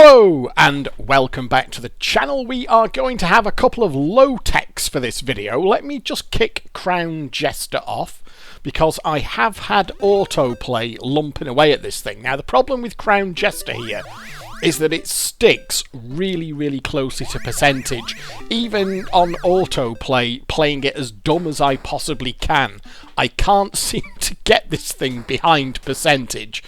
Hello and welcome back to the channel. We are going to have a couple of low techs for this video. Let me just kick Crown Jester off because I have had autoplay lumping away at this thing. Now the problem with Crown Jester here is that it sticks really closely to percentage. Even on autoplay, playing it as dumb as I possibly can, I can't seem to get this thing behind percentage.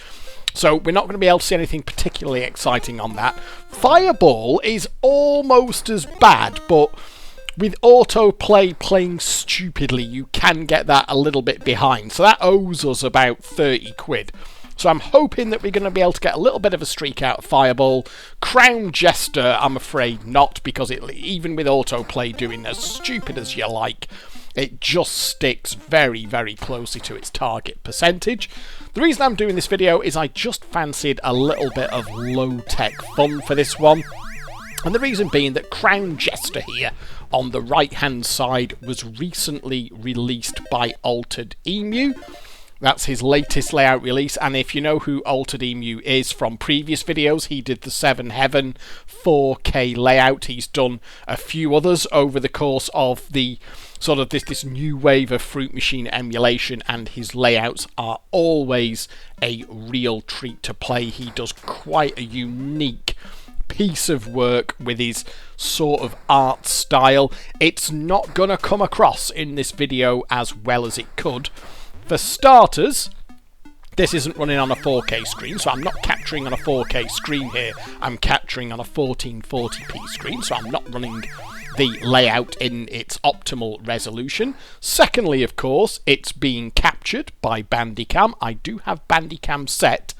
So we're not going to be able to see anything particularly exciting on that. Fireball is almost as bad, but with autoplay playing stupidly, you can get that a little bit behind. So that owes us about 30 quid. So I'm hoping that we're going to be able to get a little bit of a streak out of Fireball. Crown Jester, I'm afraid not, because even with autoplay doing as stupid as you like, it just sticks very closely to its target percentage. The reason I'm doing this video is I just fancied a little bit of low-tech fun for this one. And the reason being that Crown Jester here on the right-hand side was recently released by Altered Emu. That's his latest layout release, and if you know who Altered Emu is from previous videos, he did the 7 Heaven 4K layout. He's done a few others over the course of the sort of this new wave of Fruit Machine emulation, and his layouts are always a real treat to play. He does quite a unique piece of work with his sort of art style. It's not gonna come across in this video as well as it could. For starters, this isn't running on a 4K screen, so I'm not capturing on a 4K screen here. I'm capturing on a 1440p screen, so I'm not running the layout in its optimal resolution. Secondly, of course, it's being captured by Bandicam. I do have Bandicam set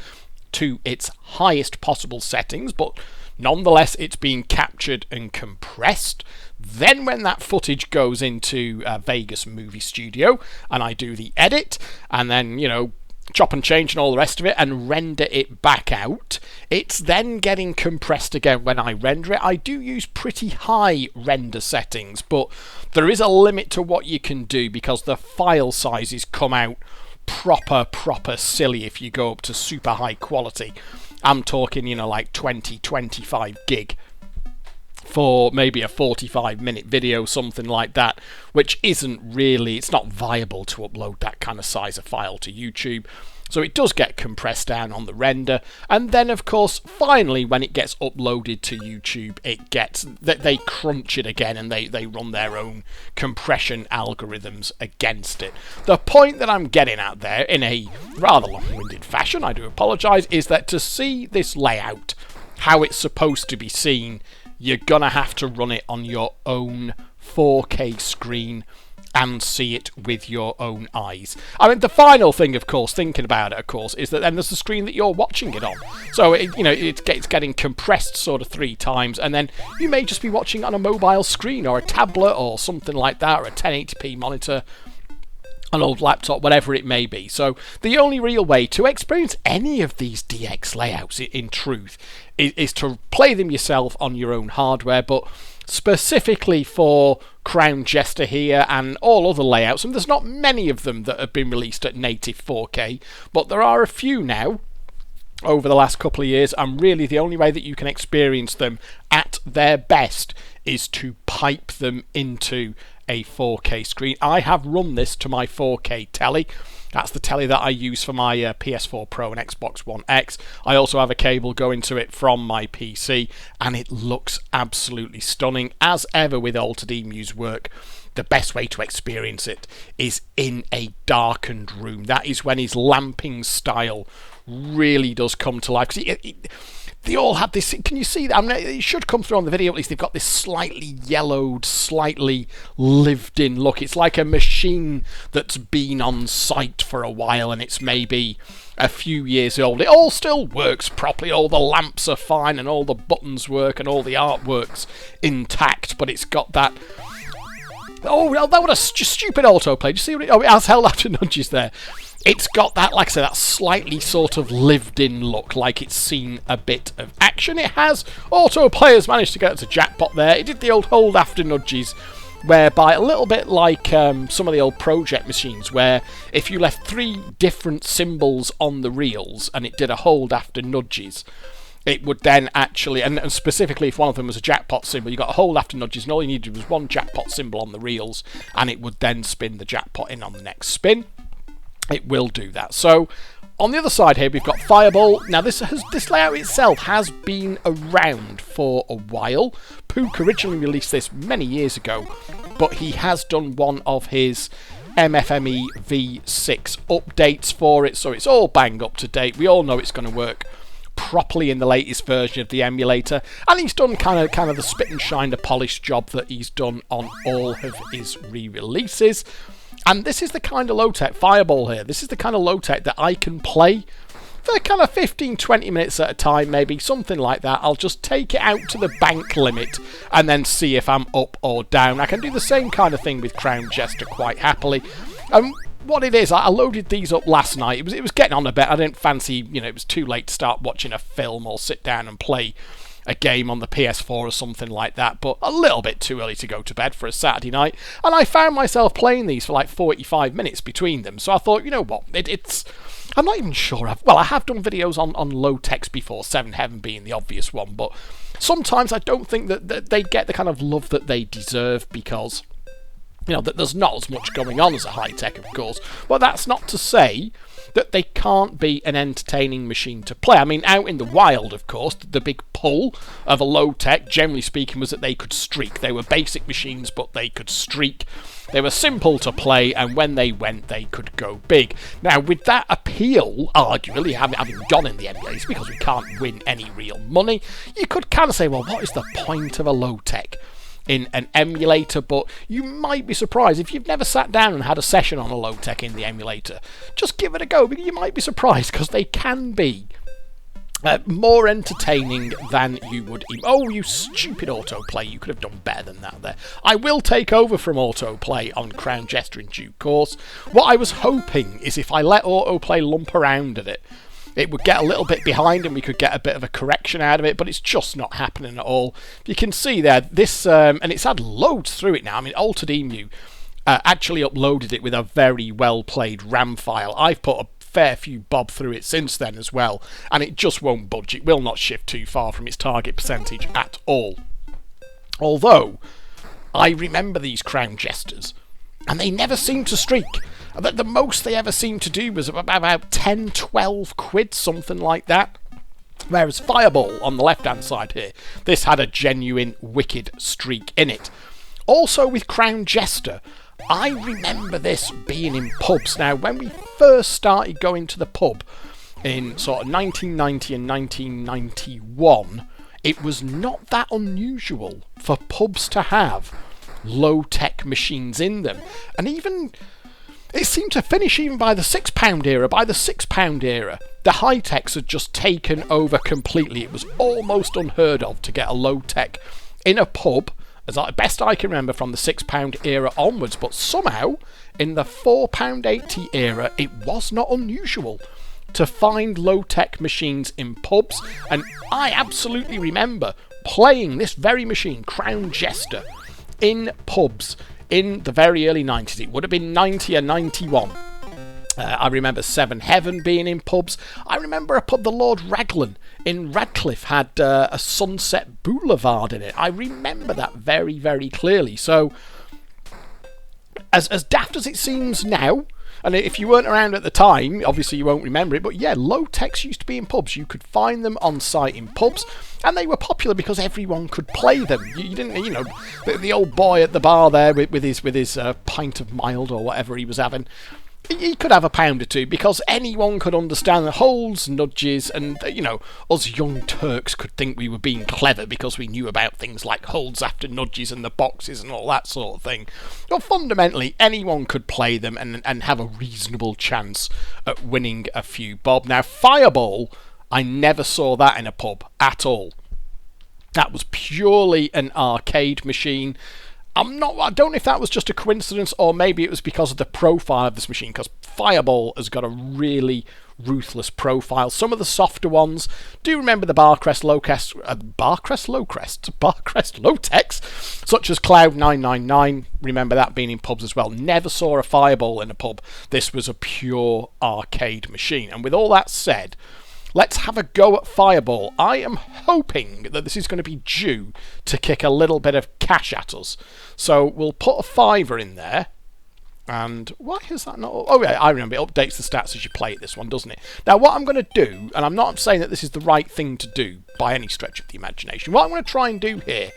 to its highest possible settings, but nonetheless, it's being captured and compressed. Then when that footage goes into Vegas Movie Studio, and I do the edit, and then, you know, chop and change and all the rest of it, and render it back out, it's then getting compressed again when I render it. I do use pretty high render settings, but there is a limit to what you can do because the file sizes come out proper silly if you go up to super high quality. I'm talking, you know, like 20-25 gig for maybe a 45-minute video, something like that, which isn't really, it's not viable to upload that kind of size of file to YouTube. So it does get compressed down on the render, and then of course finally when it gets uploaded to YouTube, it gets they crunch it again and they run their own compression algorithms against it. The point that I'm getting at there, in a rather long-winded fashion, I do apologise, is that to see this layout how it's supposed to be seen, you're gonna have to run it on your own 4K screen and see it with your own eyes. I mean, the final thing, of course, thinking about it, of course, is that then there's the screen that you're watching it on. So, it's getting compressed sort of 3 times, and then you may just be watching on a mobile screen or a tablet or something like that, or a 1080p monitor, an old laptop, whatever it may be. So the only real way to experience any of these DX layouts, in truth, is to play them yourself on your own hardware, but specifically for Crown Jester here and all other layouts, and there's not many of them that have been released at native 4K, but there are a few now over the last couple of years, and really the only way that you can experience them at their best is to pipe them into a 4K screen. I have run this to my 4K telly. That's the telly that I use for my PS4 Pro and Xbox One X. I also have a cable going to it from my PC, and it looks absolutely stunning. As ever with Altered Emu's work, the best way to experience it is in a darkened room. That is when his lamping style really does come to life. They all have this, can you see that? I mean, it should come through on the video at least. They've got this slightly yellowed, slightly lived-in look. It's like a machine that's been on site for a while and it's maybe a few years old. It all still works properly. All the lamps are fine and all the buttons work and all the artwork's intact, but it's got that... Oh, well, that was a stupid autoplay. Do you see what it... Oh, it has held after nudges there. It's got that, like I said, that slightly sort of lived-in look, like it's seen a bit of action. It has. Autoplay has managed to get it to jackpot there. It did the old hold after nudges, whereby a little bit like some of the old project machines, where if you left 3 different symbols on the reels and it did a hold after nudges, it would then actually, and specifically if one of them was a jackpot symbol, you got a hold after nudges, and all you needed was one jackpot symbol on the reels, and it would then spin the jackpot in on the next spin. It will do that. So on the other side here, we've got Fireball. Now, this layout itself has been around for a while. Pook originally released this many years ago, but he has done one of his MFME V6 updates for it, so it's all bang up to date. We all know it's going to work properly in the latest version of the emulator, and he's done kind of the spit and shine, the polished job that he's done on all of his re-releases. And this is the kind of low-tech Fireball here. This is the kind of low-tech that I can play for kind of 15-20 minutes at a time, maybe, something like that. I'll just take it out to the bank limit and then see if I'm up or down. I can do the same kind of thing with Crown Jester quite happily. What it is, I loaded these up last night. It was getting on a bit. I didn't fancy, it was too late to start watching a film or sit down and play a game on the PS4 or something like that, but a little bit too early to go to bed for a Saturday night, and I found myself playing these for like 45 minutes between them, so I thought, you know what, I'm not even sure, I have done videos on low techs before, Seven Heaven being the obvious one, but sometimes I don't think that they get the kind of love that they deserve, because that there's not as much going on as a high-tech, of course. But that's not to say that they can't be an entertaining machine to play. I mean, out in the wild, of course, the big pull of a low-tech, generally speaking, was that they could streak. They were basic machines, but they could streak. They were simple to play, and when they went, they could go big. Now, with that appeal, arguably, having gone in the emulators, because we can't win any real money, you could kind of say, well, what is the point of a low-tech in an emulator? But you might be surprised if you've never sat down and had a session on a low tech in the emulator. Just give it a go, because you might be surprised, because they can be more entertaining than you would. Oh, you stupid autoplay! You could have done better than that there. I will take over from autoplay on Crown Jester in due course. What I was hoping is if I let autoplay lump around at it would get a little bit behind and we could get a bit of a correction out of it, but it's just not happening at all. You can see there, this, and it's had loads through it now. I mean, Altered Emu actually uploaded it with a very well-played RAM file. I've put a fair few bob through it since then as well, and it just won't budge. It will not shift too far from its target percentage at all. Although, I remember these Crown Jesters, and they never seem to streak. The most they ever seemed to do was about 10, 12 quid, something like that. Whereas Fireball, on the left-hand side here, this had a genuine wicked streak in it. Also with Crown Jester, I remember this being in pubs. Now, when we first started going to the pub in sort of 1990 and 1991, it was not that unusual for pubs to have low-tech machines in them. And even it seemed to finish even by the £6 era. By the £6 era, the high-techs had just taken over completely. It was almost unheard of to get a low-tech in a pub, as best I can remember, from the £6 era onwards. But somehow, in the £4.80 era, it was not unusual to find low-tech machines in pubs. And I absolutely remember playing this very machine, Crown Jester, in pubs in the very early 90s. It would have been 90 or 91. I remember Seven Heaven being in pubs. I remember a pub, the Lord Raglan in Radcliffe, had a Sunset Boulevard in it. I remember that very, very clearly. So, as daft as it seems now, and if you weren't around at the time, obviously you won't remember it, but yeah, low techs used to be in pubs. You could find them on site in pubs, and they were popular because everyone could play them. You didn't, the old boy at the bar there with his pint of mild or whatever he was having. He could have a pound or two, because anyone could understand the holds, nudges, and, us young Turks could think we were being clever because we knew about things like holds after nudges and the boxes and all that sort of thing. But fundamentally, anyone could play them and have a reasonable chance at winning a few bob. Now, Fireball, I never saw that in a pub at all. That was purely an arcade machine. I don't know if that was just a coincidence, or maybe it was because of the profile of this machine, because Fireball has got a really ruthless profile. Some of the softer ones, do remember the Barcrest Low-Techs, such as Cloud 999, remember that being in pubs as well. Never saw a Fireball in a pub. This was a pure arcade machine. And with all that said, Let's have a go at Fireball. I am hoping that this is going to be due to kick a little bit of cash at us. So we'll put a $5 in there. And why is that not... Oh, yeah, I remember. It updates the stats as you play it, this one, doesn't it? Now, what I'm going to do, and I'm not saying that this is the right thing to do by any stretch of the imagination. What I'm going to try and do here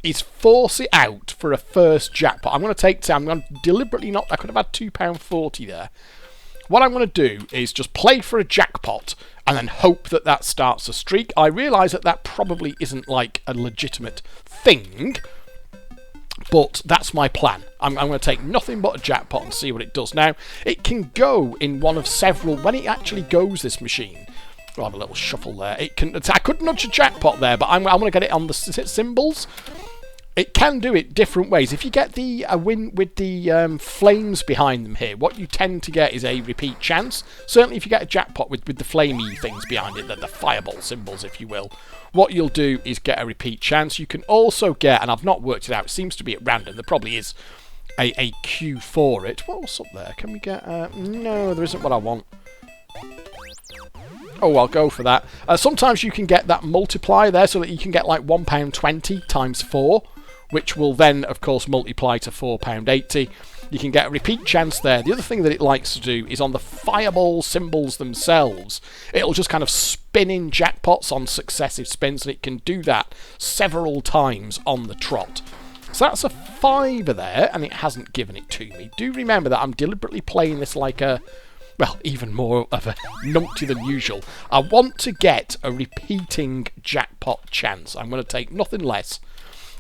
is force it out for a first jackpot. I'm going to deliberately not... I could have had £2.40 there. What I'm going to do is just play for a jackpot and then hope that that starts a streak. I realise that that probably isn't like a legitimate thing, but that's my plan. I'm going to take nothing but a jackpot and see what it does. Now, it can go in one of several... When it actually goes, this machine... I'll have a little shuffle there. I could nudge a jackpot there, but I'm going to get it on the symbols. It can do it different ways. If you get the win with the flames behind them here, what you tend to get is a repeat chance. Certainly if you get a jackpot with the flamey things behind it, the fireball symbols, if you will, what you'll do is get a repeat chance. You can also get, and I've not worked it out, it seems to be at random, there probably is a queue for it. What's up there? Can we get... no, there isn't what I want. Oh, I'll go for that. Sometimes you can get that multiplier there so that you can get like £1.20 times 4, which will then, of course, multiply to £4.80. You can get a repeat chance there. The other thing that it likes to do is on the fireball symbols themselves, it'll just kind of spin in jackpots on successive spins, and it can do that several times on the trot. So that's a $5 there, and it hasn't given it to me. Do remember that I'm deliberately playing this like a... well, even more of a numpty than usual. I want to get a repeating jackpot chance. I'm going to take nothing less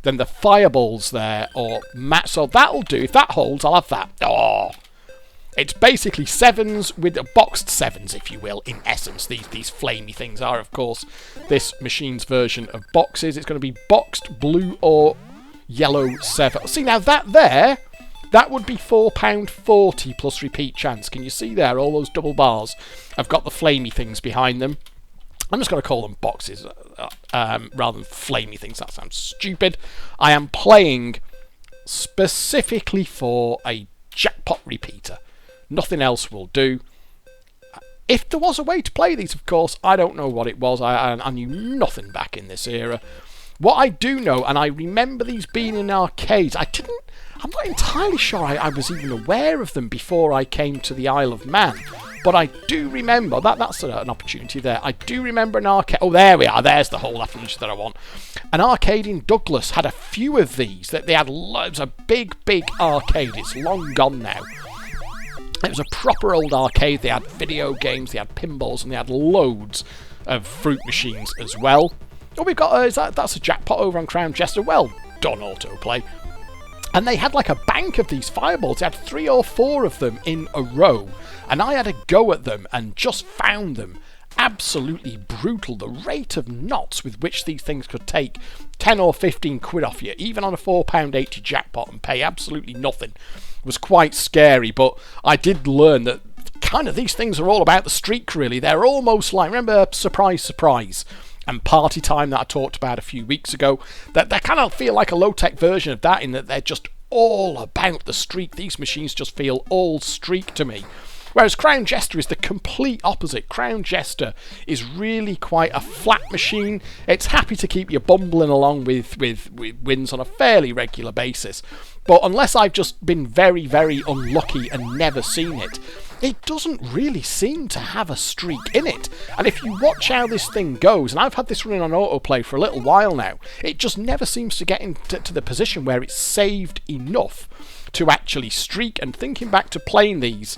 than the fireballs there, or so that'll do. If that holds, I'll have that. Oh, it's basically sevens with boxed sevens, if you will, in essence. These flamey things are, of course, this machine's version of boxes. It's going to be boxed blue or yellow 7. See, now that there... that would be £4.40 plus repeat chance. Can you see there? All those double bars have got the flamey things behind them. I'm just going to call them boxes rather than flamey things. That sounds stupid. I am playing specifically for a jackpot repeater. Nothing else will do. If there was a way to play these, of course, I don't know what it was. I knew nothing back in this era. What I do know, and I remember these being in arcades, I'm not entirely sure I was even aware of them before I came to the Isle of Man. But I do remember, that's an opportunity there. I do remember an arcade... oh, there we are. There's the whole definition that I want. An arcade in Douglas had a few of these. They had loads of big arcade. It's long gone now. It was a proper old arcade. They had video games, they had pinballs, and they had loads of fruit machines as well. Oh, we've got... that's a jackpot over on Crown Jester. Well done, Autoplay. And they had like a bank of these fireballs. They had 3 or 4 of them in a row. And I had a go at them and just found them absolutely brutal. The rate of knots with which these things could take 10 or 15 quid off you, even on a £4.80 jackpot, and pay absolutely nothing, was quite scary. But I did learn that kind of these things are all about the streak, really. They're almost like, remember Surprise, Surprise and Party Time that I talked about a few weeks ago? That they kind of feel like a low-tech version of that, in that they're just all about the streak. These machines just feel all streak to me. Whereas Crown Jester is the complete opposite. Crown Jester is really quite a flat machine. It's happy to keep you bumbling along with wins on a fairly regular basis. But unless I've just been very, very unlucky and never seen it, it doesn't really seem to have a streak in it. And if you watch how this thing goes, and I've had this running on autoplay for a little while now, it just never seems to get into the position where it's saved enough to actually streak. And thinking back to playing these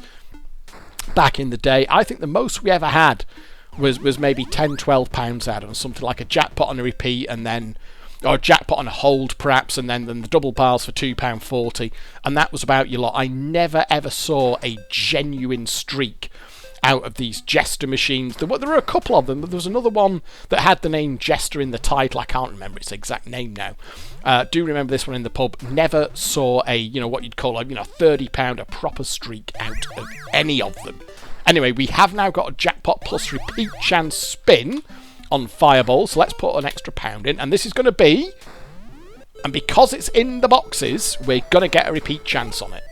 back in the day, I think the most we ever had was maybe £10-12 out of something like a jackpot on a repeat, and then, or a jackpot on a hold perhaps, and then the double bars for £2.40, and that was about your lot. I never ever saw a genuine streak out of these Jester machines. There were a couple of them, but there was another one that had the name Jester in the title. I can't remember its exact name now. Do remember this one in the pub. Never saw a, what you'd call a, £30 a proper streak out of any of them. Anyway, we have now got a jackpot plus repeat chance spin on Fireball, so let's put an extra £1 in, and this is going to be, and because it's in the boxes, we're going to get a repeat chance on it.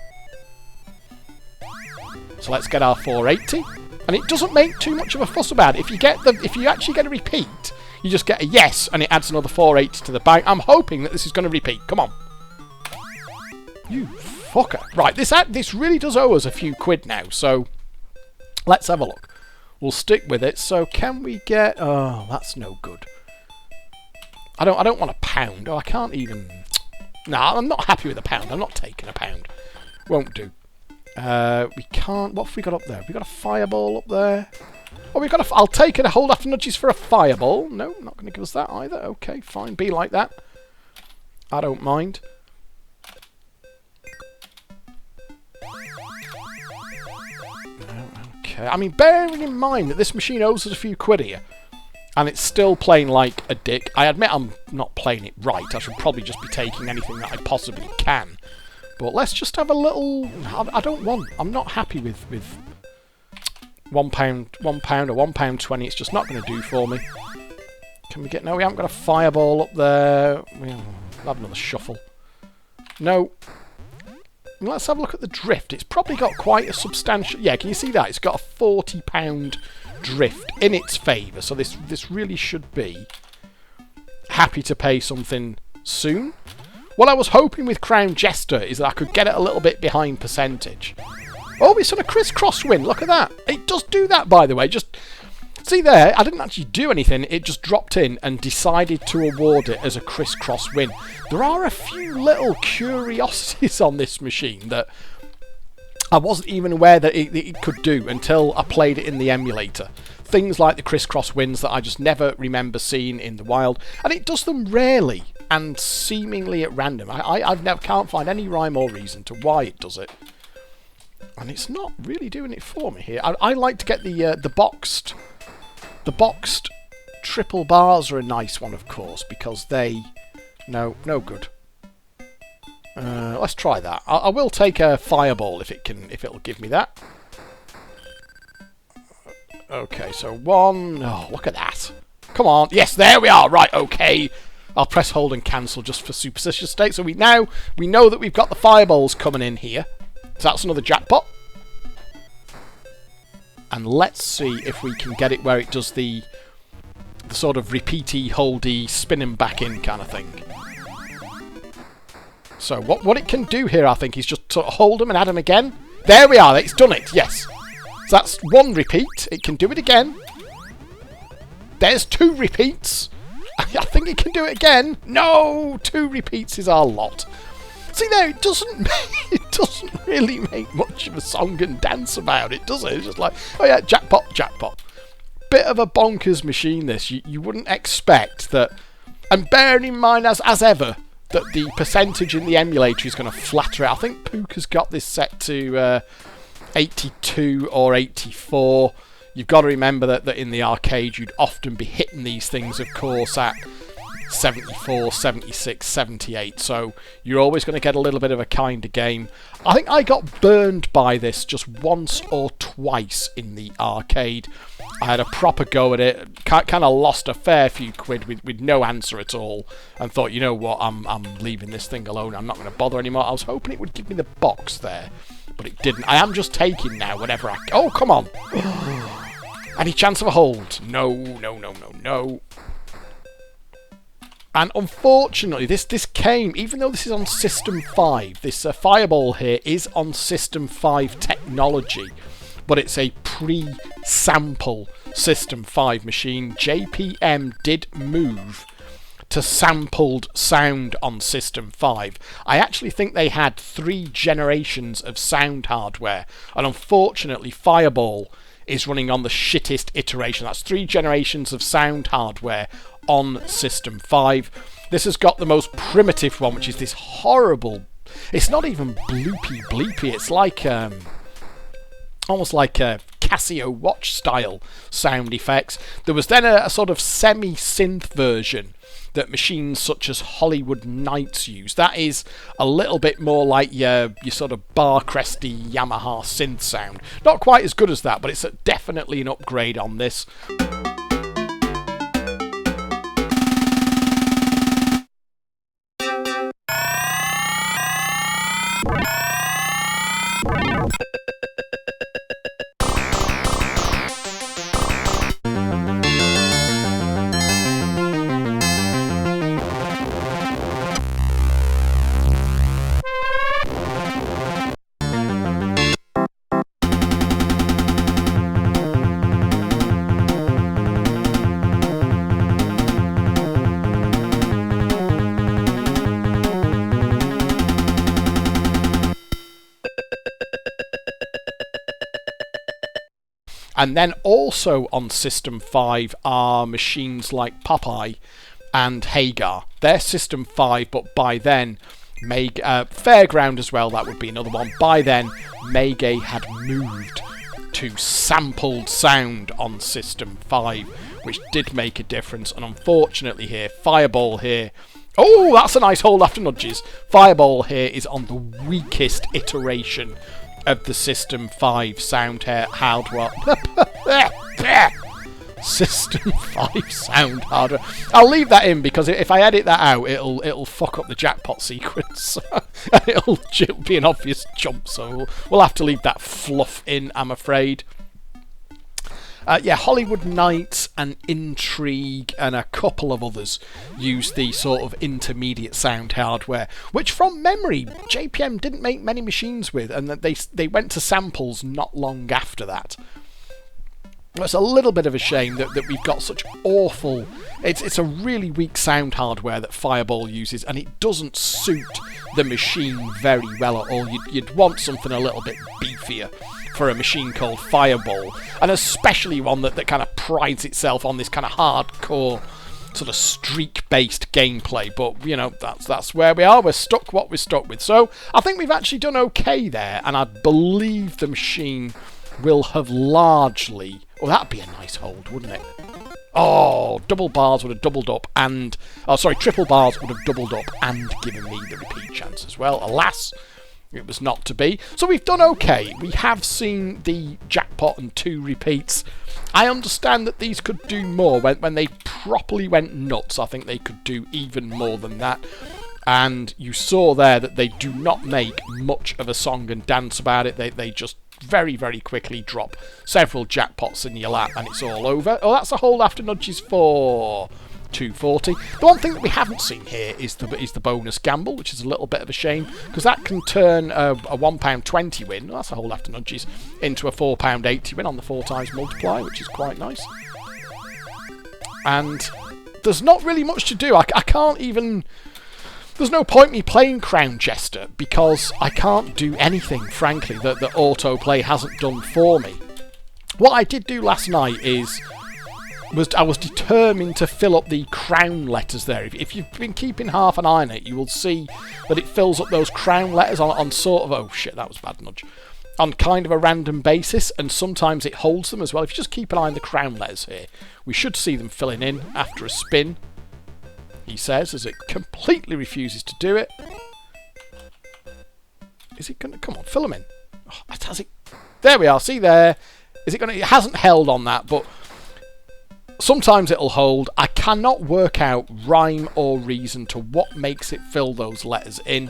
So let's get our 480, And it doesn't make too much of a fuss about it. If you actually get a repeat, you just get a yes, and it adds another 480 to the bank. I'm hoping that this is going to repeat. Come on. You fucker. Right, this really does owe us a few quid now, so let's have a look. We'll stick with it. So can we get... Oh, that's no good. I don't want a pound. Oh, I can't even... No, I'm not happy with a pound. I'm not taking a pound. Won't do. We can't... What have we got up there? Have we got a fireball up there? Oh, we've got a... I'll take it. A hold after nudges for a fireball. No, not going to give us that either. Okay, fine. Be like that. I don't mind. Okay. I mean, bearing in mind that this machine owes us a few quid here, and it's still playing like a dick. I admit I'm not playing it right. I should probably just be taking anything that I possibly can. But let's just have a little... I don't want... I'm not happy with £1 or £1.20. It's just not going to do for me. Can we get... No, we haven't got a fireball up there. We'll have another shuffle. No. Let's have a look at the drift. It's probably got quite a substantial... Yeah, can you see that? It's got a £40 drift in its favour. So this really should be happy to pay something soon. What I was hoping with Crown Jester is that I could get it a little bit behind percentage. Oh, it's on a crisscross win. Look at that. It does do that, by the way. Just see there, I didn't actually do anything. It just dropped in and decided to award it as a crisscross win. There are a few little curiosities on this machine that I wasn't even aware that it could do until I played it in the emulator. Things like the crisscross wins that I just never remember seeing in the wild. And it does them rarely and seemingly at random. Can't find any rhyme or reason to why it does it. And it's not really doing it for me here. I like to get the boxed... The boxed triple bars are a nice one, of course, because they... No good. Let's try that. I will take a fireball if it'll give me that. Okay, so one... Oh, look at that. Come on. Yes, there we are. Right, okay. I'll press hold and cancel just for superstitious sake. So we know that we've got the fireballs coming in here. So that's another jackpot. And let's see if we can get it where it does the sort of repeaty, holdy, spinning back in kind of thing. So what it can do here, I think, is just sort of hold them and add them again. There we are. It's done it. Yes. So that's one repeat. It can do it again. There's two repeats. I think it can do it again. No, two repeats is our lot. See there, it doesn't really make much of a song and dance about it, does it? It's just like, oh yeah, jackpot, jackpot. Bit of a bonkers machine, this. You wouldn't expect that. And bearing in mind, as ever, that the percentage in the emulator is going to flatter out. I think Puka's got this set to 82 or 84. You've got to remember that in the arcade you'd often be hitting these things, of course, at 74, 76, 78. So you're always going to get a little bit of a kind of game. I think I got burned by this just once or twice in the arcade. I had a proper go at it, kind of lost a fair few quid with no answer at all, and thought, you know what, I'm leaving this thing alone. I'm not going to bother anymore. I was hoping it would give me the box there, but it didn't. I am just taking now whenever I... Oh, come on! Any chance of a hold? No, no, no, no, no. And unfortunately, this came, even though this is on System 5, this Fireball here is on System 5 technology, but it's a pre-sample System 5 machine. JPM did move to sampled sound on System 5. I actually think they had 3 generations of sound hardware, and unfortunately Fireball is running on the shittest iteration. That's 3 generations of sound hardware on System 5. This has got the most primitive one, which is this horrible... It's not even bloopy bleepy. It's like... almost like a Casio watch style sound effects. There was then a sort of semi-synth version that machines such as Hollywood Nights use. That is a little bit more like your sort of bar cresty Yamaha synth sound. Not quite as good as that, but it's definitely an upgrade on this. And then also on System 5 are machines like Popeye and Hagar. They're System 5, but by then, Fairground as well, that would be another one. By then, Meigei had moved to sampled sound on System 5, which did make a difference. And unfortunately here, Fireball here... Oh, that's a nice hold after nudges. Fireball here is on the weakest iteration of the System 5 sound hardware. System 5 sound hardware. I'll leave that in because if I edit that out, it'll fuck up the jackpot sequence. it'll be an obvious jump, so we'll have to leave that fluff in, I'm afraid. Yeah, Hollywood Nights and Intrigue and a couple of others use the sort of intermediate sound hardware, which from memory JPM didn't make many machines with, and that they went to samples not long after that. It's a little bit of a shame that we've got such awful... It's a really weak sound hardware that Fireball uses, and it doesn't suit the machine very well at all. You'd want something a little bit beefier for a machine called Fireball, and especially one that kind of prides itself on this kind of hardcore sort of streak-based gameplay. But, you know, that's where we are. We're stuck what we're stuck with. So I think we've actually done okay there, and I believe the machine will have largely... Oh, that'd be a nice hold, wouldn't it? Oh, double bars would have doubled up and... Oh, sorry, triple bars would have doubled up and given me the repeat chance as well. Alas, it was not to be. So we've done okay. We have seen the jackpot and 2 repeats. I understand that these could do more. When they properly went nuts, I think they could do even more than that. And you saw there that they do not make much of a song and dance about it. They just very, very quickly drop several jackpots in your lap and it's all over. Oh, that's a hold after nudges for 240. The one thing that we haven't seen here is the bonus gamble, which is a little bit of a shame, because that can turn a £1.20 win, that's a hold after nudges, into a £4.80 win on the 4 times multiply, which is quite nice. And there's not really much to do. I can't even... There's no point me playing Crown Jester because I can't do anything, frankly, that Autoplay hasn't done for me. What I did do last night I was determined to fill up the crown letters there. If you've been keeping half an eye on it, you will see that it fills up those crown letters on sort of... Oh shit, that was a bad nudge. On kind of a random basis, and sometimes it holds them as well. If you just keep an eye on the crown letters here, we should see them filling in after a spin. He says, as it completely refuses to do it. Is it going to... Come on, fill them in. Oh, has it... There we are, see there. Is it going to... It hasn't held on that, but sometimes it'll hold. I cannot work out rhyme or reason to what makes it fill those letters in.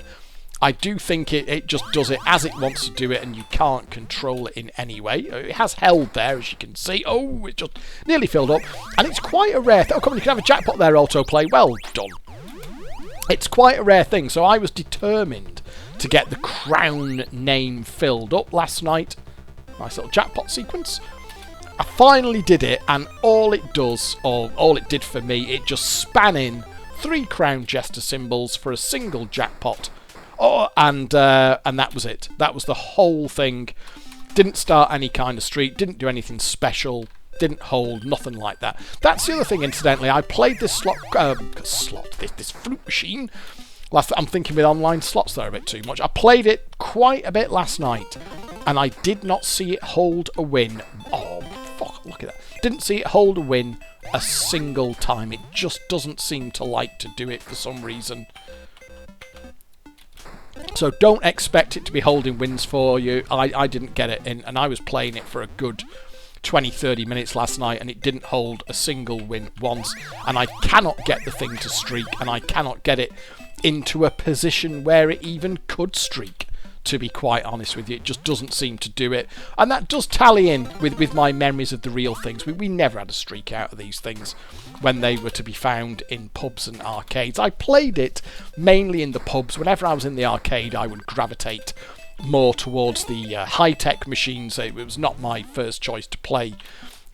I do think it just does it as it wants to do it, and you can't control it in any way. It has held there, as you can see. Oh, it just nearly filled up. And it's quite a rare thing. Oh, come on, you can have a jackpot there, Autoplay. Well done. It's quite a rare thing, so I was determined to get the crown name filled up last night. Nice little jackpot sequence. I finally did it, and all it does, or all it did for me, it just span in 3 Crown Jester symbols for a single jackpot. Oh, and that was it. That was the whole thing. Didn't start any kind of streak, didn't do anything special, didn't hold, nothing like that. That's the other thing, incidentally. I played this this fruit machine. I'm thinking with online slots there a bit too much. I played it quite a bit last night, and I did not see it hold a win. Oh, fuck, look at that. Didn't see it hold a win a single time. It just doesn't seem to like to do it for some reason. So don't expect it to be holding wins for you. I didn't get it in, and I was playing it for a good 20-30 minutes last night, and it didn't hold a single win once. And I cannot get the thing to streak, and I cannot get it into a position where it even could streak, to be quite honest with you. It just doesn't seem to do it. And that does tally in with my memories of the real things. We never had a streak out of these things when they were to be found in pubs and arcades. I played it mainly in the pubs. Whenever I was in the arcade, I would gravitate more towards the high-tech machines. It was not my first choice to play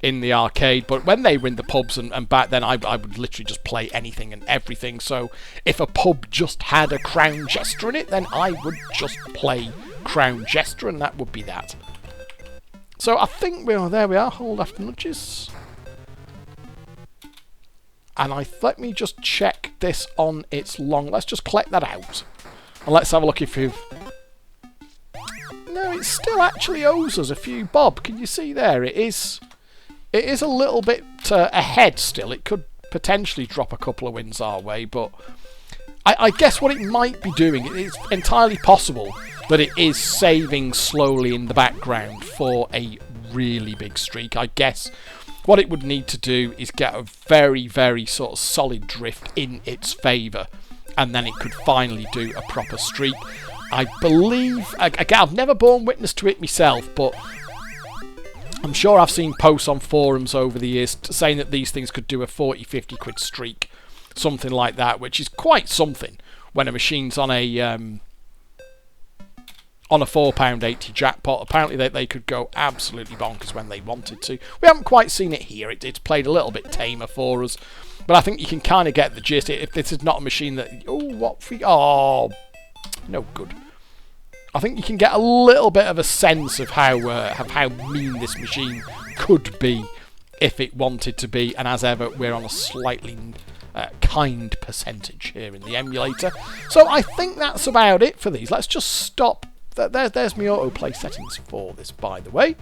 in the arcade, but when they were in the pubs and back then, I would literally just play anything and everything. So if a pub just had a Crown Jester in it, then I would just play Crown Jester, and that would be that. So I think there we are, hold after nudges. And let me just check this on its long. Let's just collect that out. And let's have a look if you've... No, it still actually owes us a few bob. Can you see there? It is a little bit ahead still. It could potentially drop a couple of wins our way, but I guess what it might be doing, it's entirely possible that it is saving slowly in the background for a really big streak. I guess what it would need to do is get a very, very sort of solid drift in its favour, and then it could finally do a proper streak. I believe, again, I've never borne witness to it myself, but I'm sure I've seen posts on forums over the years saying that these things could do a 40-50 quid streak, something like that, which is quite something when a machine's on a £4.80 jackpot. Apparently they could go absolutely bonkers when they wanted to. We haven't quite seen it here. It's played a little bit tamer for us, but I think you can kind of get the gist. If this is not a machine that... Oh, no good. I think you can get a little bit of a sense of how mean this machine could be if it wanted to be, and as ever, we're on a slightly kind percentage here in the emulator. So I think that's about it for these. Let's just stop. There's my autoplay settings for this, by the way.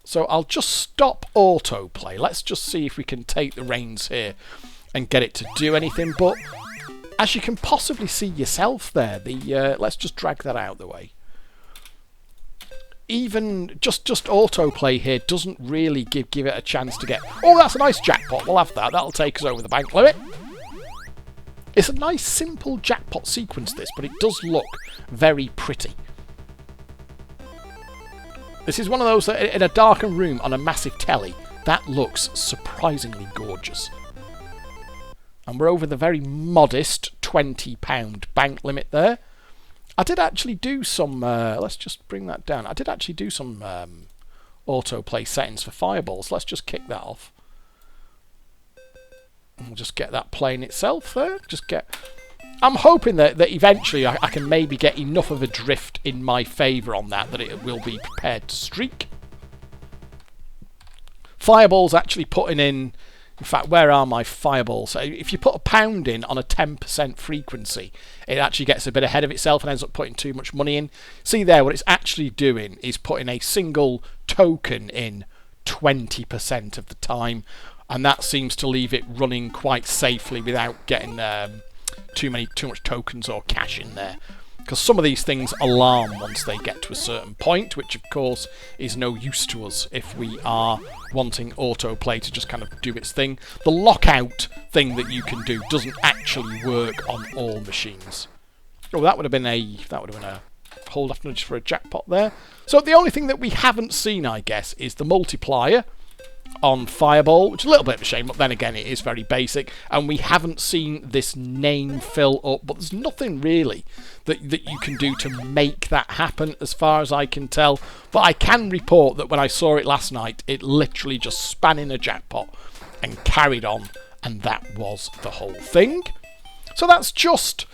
So I'll just stop autoplay. Let's just see if we can take the reins here and get it to do anything. But as you can possibly see yourself there, let's just drag that out of the way. Even just autoplay here doesn't really give it a chance to get... Oh, that's a nice jackpot. We'll have that. That'll take us over the bank limit. It's a nice, simple jackpot sequence, this, but it does look very pretty. This is one of those that in a darkened room on a massive telly, that looks surprisingly gorgeous. And we're over the very modest £20 bank limit there. I did actually do some... let's just bring that down. I did actually do some autoplay settings for fireballs. Let's just kick that off. And we'll just get that playing itself there. I'm hoping that eventually I can maybe get enough of a drift in my favour on that it will be prepared to streak. Fireball's actually putting in... In fact, where are my fireballs? So if you put £1 in on a 10% frequency, it actually gets a bit ahead of itself and ends up putting too much money in. See there, what it's actually doing is putting a single token in 20% of the time, and that seems to leave it running quite safely without getting too much tokens or cash in there. Because some of these things alarm once they get to a certain point, which of course is no use to us if we are wanting autoplay to just kind of do its thing. The lockout thing that you can do doesn't actually work on all machines. Oh, that would have been a hold after nudge for a jackpot there. So the only thing that we haven't seen, I guess, is the multiplier on Fireball, which is a little bit of a shame, but then again it is very basic, and we haven't seen this name fill up, but there's nothing really that you can do to make that happen as far as I can tell. But I can report that when I saw it last night, it literally just span in a jackpot and carried on, and that was the whole thing. So that's just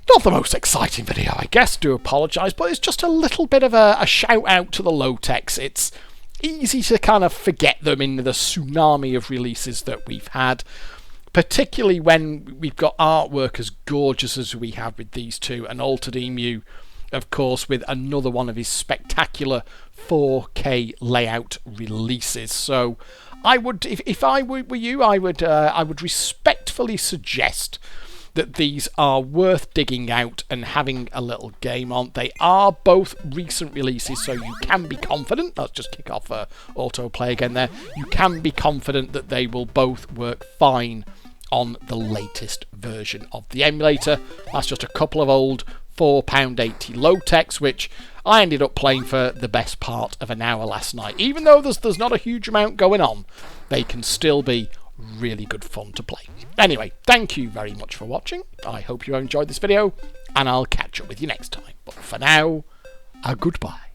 not the most exciting video, I guess, do apologise, but it's just a little bit of a shout out to the low-techs. It's easy to kind of forget them in the tsunami of releases that we've had, particularly when we've got artwork as gorgeous as we have with these two, and Altered Emu, of course, with another one of his spectacular 4K layout releases. So I would, if I were you, I would respectfully suggest that these are worth digging out and having a little game on. They are both recent releases, so you can be confident. Let's just kick off autoplay again there. You can be confident that they will both work fine on the latest version of the emulator. That's just a couple of old £4.80 low-techs, which I ended up playing for the best part of an hour last night. Even though there's not a huge amount going on, they can still be really good fun to play. Anyway, thank you very much for watching. I hope you enjoyed this video, and I'll catch up with you next time. But for now, a goodbye.